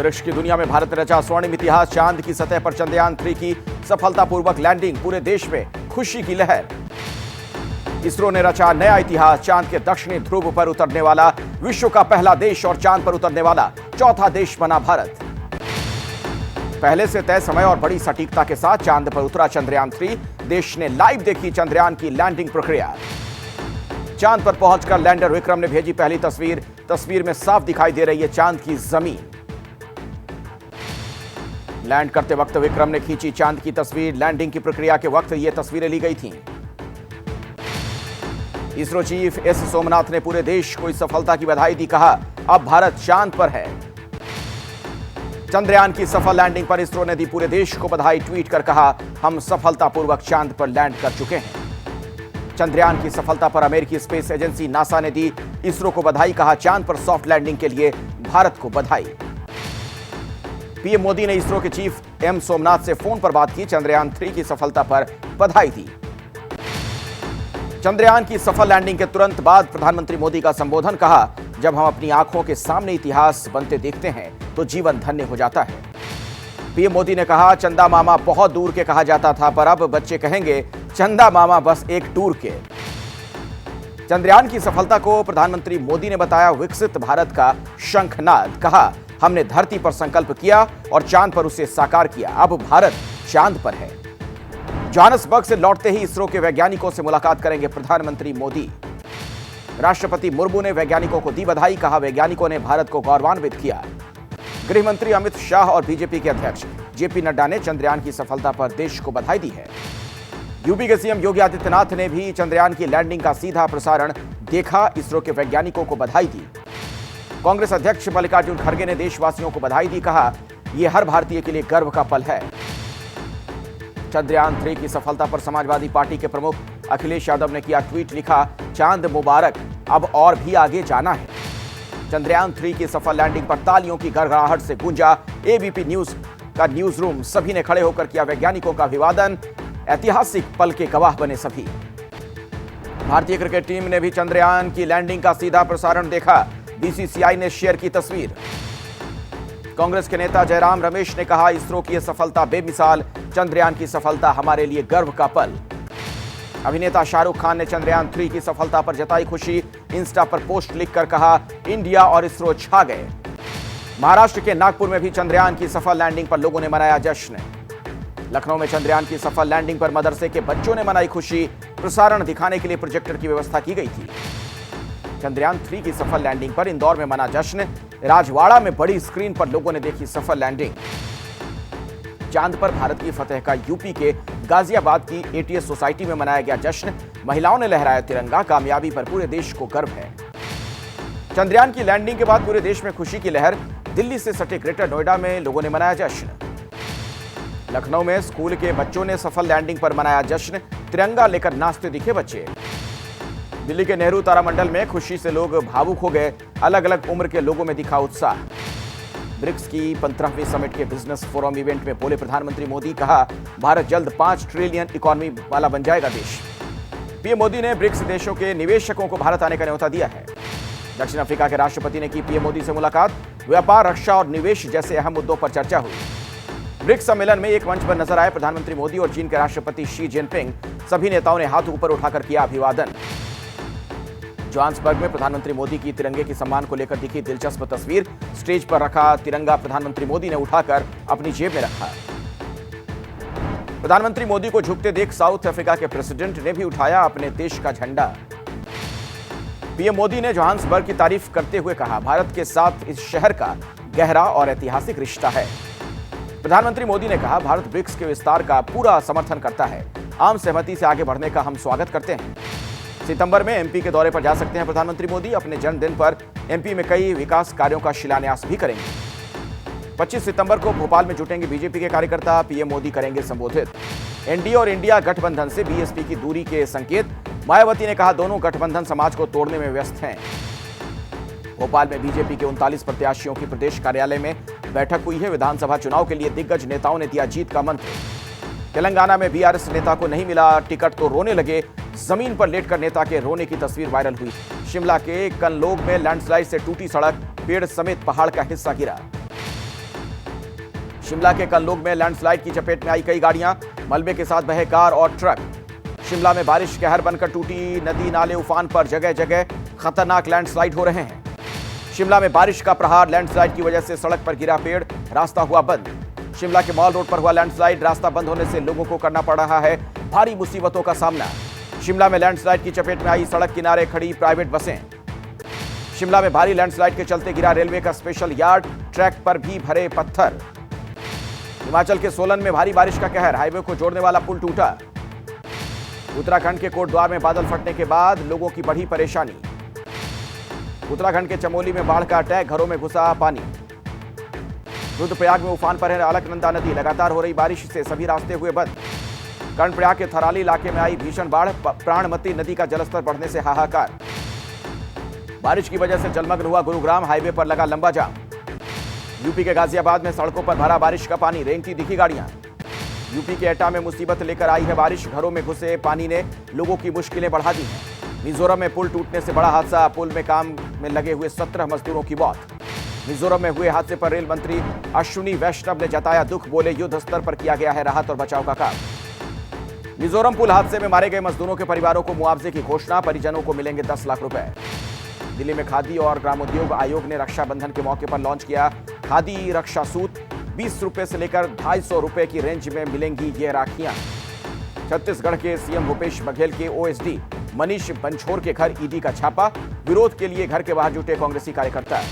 अंतरिक्ष की दुनिया में भारत ने रचा स्वर्णिम इतिहास। चांद की सतह पर चंद्रयान 3 की सफलतापूर्वक लैंडिंग, पूरे देश में खुशी की लहर। इसरो ने रचा नया इतिहास। चांद के दक्षिणी ध्रुव पर उतरने वाला विश्व का पहला देश और चांद पर उतरने वाला चौथा देश बना भारत। पहले से तय समय और बड़ी सटीकता के साथ चांद पर उतरा चंद्रयान 3। देश ने लाइव देखी चंद्रयान की लैंडिंग प्रक्रिया। चांद पर पहुंचकर लैंडर विक्रम ने भेजी पहली तस्वीर। तस्वीर में साफ दिखाई दे रही है चांद की जमीन। लैंड करते वक्त विक्रम ने खींची चांद की तस्वीर। लैंडिंग की प्रक्रिया के वक्त ये तस्वीरें ली गई थीं। इसरो चीफ एस सोमनाथ ने पूरे देश को इस सफलता की बधाई दी। कहा, अब भारत चांद पर है। चंद्रयान की सफल लैंडिंग पर इसरो ने दी पूरे देश को बधाई। ट्वीट कर कहा, हम सफलतापूर्वक चांद पर लैंड कर चुके हैं। चंद्रयान की सफलता पर अमेरिकी स्पेस एजेंसी नासा ने दी इसरो को बधाई। कहा, चांद पर सॉफ्ट लैंडिंग के लिए भारत को बधाई। पीएम मोदी ने इसरो के चीफ एम सोमनाथ से फोन पर बात की। चंद्रयान 3 की सफलता पर बधाई दी। चंद्रयान की सफल लैंडिंग के तुरंत बाद प्रधानमंत्री मोदी का संबोधन। कहा, जब हम अपनी आंखों के सामने इतिहास बनते देखते हैं तो जीवन धन्य हो जाता है। पीएम मोदी ने कहा, चंदा मामा बहुत दूर के कहा जाता था, पर अब बच्चे कहेंगे चंदा मामा बस एक टूर के। चंद्रयान की सफलता को प्रधानमंत्री मोदी ने बताया विकसित भारत का शंखनाद। कहा, हमने धरती पर संकल्प किया और चांद पर उसे साकार किया। अब भारत चांद पर है। जोहान्सबर्ग से लौटते ही इसरो के वैज्ञानिकों से मुलाकात करेंगे प्रधानमंत्री मोदी। राष्ट्रपति मुर्मू ने वैज्ञानिकों को दी बधाई। कहा, वैज्ञानिकों ने भारत को गौरवान्वित किया। गृह मंत्री अमित शाह और बीजेपी के अध्यक्ष जेपी नड्डा ने चंद्रयान की सफलता पर देश को बधाई दी है। यूपी के सीएम योगी आदित्यनाथ ने भी चंद्रयान की लैंडिंग का सीधा प्रसारण देखा। इसरो के वैज्ञानिकों को बधाई दी। कांग्रेस अध्यक्ष मल्लिकार्जुन खड़गे ने देशवासियों को बधाई दी। कहा, यह हर भारतीय के लिए गर्व का पल है। चंद्रयान 3 की सफलता पर समाजवादी पार्टी के प्रमुख अखिलेश यादव ने किया ट्वीट। लिखा, चांद मुबारक, अब और भी आगे जाना है। चंद्रयान 3 की सफल लैंडिंग पर तालियों की गड़गड़ाहट से गूंजा एबीपी न्यूज का न्यूज रूम। सभी ने खड़े होकर किया वैज्ञानिकों का अभिवादन। ऐतिहासिक पल के गवाह बने सभी। भारतीय क्रिकेट टीम ने भी चंद्रयान की लैंडिंग का सीधा प्रसारण देखा। बीसीसीआई ने शेयर की तस्वीर। कांग्रेस के नेता जयराम रमेश ने कहा, इसरो की यह सफलता बेमिसाल। चंद्रयान की सफलता हमारे लिए गर्व का पल। अभिनेता शाहरुख खान ने चंद्रयान 3 की सफलता पर जताई खुशी। इंस्टा पर पोस्ट लिखकर कहा, इंडिया और इसरो छा गए। महाराष्ट्र के नागपुर में भी चंद्रयान की सफल लैंडिंग पर लोगों ने मनाया जश्न। लखनऊ में चंद्रयान की सफल लैंडिंग पर मदरसे के बच्चों ने मनाई खुशी। प्रसारण दिखाने के लिए प्रोजेक्टर की व्यवस्था की गई थी। चंद्रयान 3 की सफल लैंडिंग पर इंदौर में मना जश्न। राजवाड़ा में बड़ी स्क्रीन पर लोगों ने देखी सफल लैंडिंग। चांद पर भारत की फतह का यूपी के गाजियाबाद की एटीएस सोसाइटी में मनाया गया जश्न। महिलाओं ने लहराया तिरंगा। कामयाबी पर पूरे देश को गर्व है। चंद्रयान की लैंडिंग के बाद पूरे देश में खुशी की लहर। दिल्ली से सटे ग्रेटर नोएडा में लोगों ने मनाया जश्न। लखनऊ में स्कूल के बच्चों ने सफल लैंडिंग पर मनाया जश्न। तिरंगा लेकर नाचते दिखे बच्चे। दिल्ली के नेहरू तारामंडल में खुशी से लोग भावुक हो गए। अलग अलग उम्र के लोगों में दिखा उत्साह। ब्रिक्स की 15वीं समिट के बिजनेस फोरम इवेंट में बोले प्रधानमंत्री मोदी। कहा, भारत जल्द 5 ट्रिलियन इकोनॉमी वाला बन जाएगा देश। पीएम मोदी ने ब्रिक्स देशों के निवेशकों को भारत आने का न्योता दिया है। दक्षिण अफ्रीका के राष्ट्रपति ने की पीएम मोदी से मुलाकात। व्यापार, रक्षा और निवेश जैसे अहम मुद्दों पर चर्चा हुई। ब्रिक्स सम्मेलन में एक मंच पर नजर आए प्रधानमंत्री मोदी और चीन के राष्ट्रपति शी जिनपिंग। सभी नेताओं ने हाथ ऊपर उठाकर किया अभिवादन। जोहान्सबर्ग में प्रधानमंत्री मोदी की तिरंगे के सम्मान को लेकर दिखी दिलचस्प तस्वीर। स्टेज पर रखा तिरंगा प्रधानमंत्री मोदी ने उठाकर अपनी जेब में रखा। प्रधानमंत्री मोदी को झुकते देख साउथ अफ्रीका के प्रेसिडेंट ने भी उठाया अपने देश का झंडा। पीएम मोदी ने जोहान्सबर्ग की तारीफ करते हुए कहा, भारत के साथ इस शहर का गहरा और ऐतिहासिक रिश्ता है। प्रधानमंत्री मोदी ने कहा, भारत ब्रिक्स के विस्तार का पूरा समर्थन करता है। आम सहमति से आगे बढ़ने का हम स्वागत करते हैं। सितंबर में एमपी के दौरे पर जा सकते हैं प्रधानमंत्री मोदी। अपने जन्मदिन पर एमपी में कई विकास कार्यों का शिलान्यास भी करेंगे। 25 सितंबर को भोपाल में जुटेंगे बीजेपी के कार्यकर्ता। पीएम मोदी करेंगे संबोधित। एनडीए और इंडिया गठबंधन से बीएसपी की दूरी के संकेत। मायावती ने कहा, दोनों गठबंधन समाज को तोड़ने में व्यस्त हैं। भोपाल में बीजेपी के 39 प्रत्याशियों की प्रदेश कार्यालय में बैठक हुई है। विधानसभा चुनाव के लिए दिग्गज नेताओं ने दिया जीत का मंत्र। तेलंगाना में बीआरएस नेता को नहीं मिला टिकट तो रोने लगे। जमीन पर लेटकर नेता के रोने की तस्वीर वायरल हुई। शिमला के कनलोग में लैंडस्लाइड से टूटी सड़क, पेड़ समेत पहाड़ का हिस्सा गिरा। शिमला के कल्लूग में लैंडस्लाइड की चपेट में आई कई गाड़ियां, मलबे के साथ बहे कार और ट्रक। शिमला में बारिश कहर बनकर टूटी नदी नाले उफान पर, जगह जगह खतरनाक लैंडस्लाइड हो रहे हैं। शिमला में बारिश का प्रहार, लैंडस्लाइड की वजह से सड़क पर गिरा पेड़, रास्ता हुआ बंद। शिमला के मॉल रोड पर हुआ लैंडस्लाइड, रास्ता बंद होने से लोगों को करना पड़ रहा है भारी मुसीबतों का सामना। शिमला में लैंडस्लाइड की चपेट में आई सड़क किनारे खड़ी प्राइवेट बसें। शिमला में भारी लैंडस्लाइड के चलते गिरा रेलवे का स्पेशल यार्ड, ट्रैक पर भी भरे पत्थर। हिमाचल के सोलन में भारी बारिश का कहर, हाईवे को जोड़ने वाला पुल टूटा। उत्तराखंड के कोटद्वार में बादल फटने के बाद लोगों की बढ़ी परेशानी। उत्तराखंड के चमोली में बाढ़ का अटैक, घरों में घुसा पानी। रुद्रप्रयाग में उफान पर है अलकनंदा नदी, लगातार हो रही बारिश से सभी रास्ते हुए बंद। कर्णप्रयाग के थराली इलाके में आई भीषण बाढ़, प्राणमती नदी का जलस्तर बढ़ने से हाहाकार। बारिश की वजह से जलमग्न हुआ गुरुग्राम, हाईवे पर लगा लंबा जाम। यूपी के गाजियाबाद में सड़कों पर भरा बारिश का पानी, रेंगती दिखी गाड़ियां। यूपी के एटा में मुसीबत लेकर आई है बारिश, घरों में घुसे पानी ने लोगों की मुश्किलें बढ़ा दी हैं। मिजोरम में पुल टूटने से बड़ा हादसा, पुल में काम में लगे हुए 17 मजदूरों की मौत। मिजोरम में हुए हादसे पर रेल मंत्री अश्विनी वैष्णव ने जताया दुख, बोले युद्ध स्तर पर किया गया है राहत और बचाव का काम। मिजोरम पुल हादसे में मारे गए मजदूरों के परिवारों को मुआवजे की घोषणा, परिजनों को मिलेंगे 10 लाख रुपए। दिल्ली में खादी और ग्रामोद्योग आयोग ने रक्षाबंधन के मौके पर लॉन्च किया खादी रक्षा सूत। 20 रुपए से लेकर 250 रुपए की रेंज में मिलेंगी ये राखियां। छत्तीसगढ़ के सीएम भूपेश बघेल के ओएसडी मनीष बंछोर के घर ईडी का छापा, विरोध के लिए घर के बाहर जुटे कांग्रेसी कार्यकर्ता।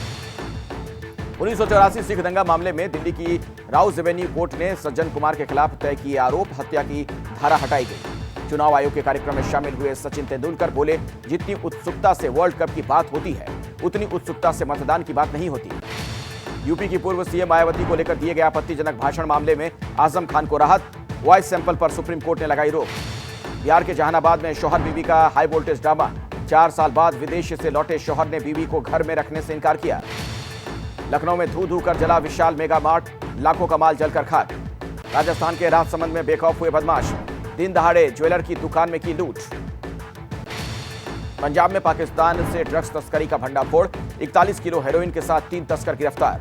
1984 सिख दंगा मामले में दिल्ली की राउज एवेन्यू कोर्ट ने सज्जन कुमार के खिलाफ तय किए आरोप, हत्या की धारा हटाई गई। चुनाव आयोग के कार्यक्रम में शामिल हुए सचिन तेंदुलकर बोले, जितनी उत्सुकता से वर्ल्ड कप की बात होती है उतनी उत्सुकता से मतदान की बात नहीं होती। यूपी की पूर्व सीएम मायावती को लेकर दिए गए आपत्तिजनक भाषण मामले में आजम खान को राहत, वॉइस सैंपल पर सुप्रीम कोर्ट ने लगाई रोक। बिहार के जहानाबाद में शौहर बीवी का हाई वोल्टेज ड्रामा, 4 साल बाद विदेश से लौटे शौहर ने बीवी को घर में रखने से इनकार किया। लखनऊ में धू धू कर जला विशाल मेगा मार्ट, लाखों का माल जलकर खाक। राजस्थान के राजसमंद में बेखौफ हुए बदमाश, दिन दहाड़े ज्वेलर की दुकान में की लूट। पंजाब में पाकिस्तान से ड्रग्स तस्करी का भंडाफोड़, 41 किलो हेरोइन के साथ 3 तस्कर गिरफ्तार।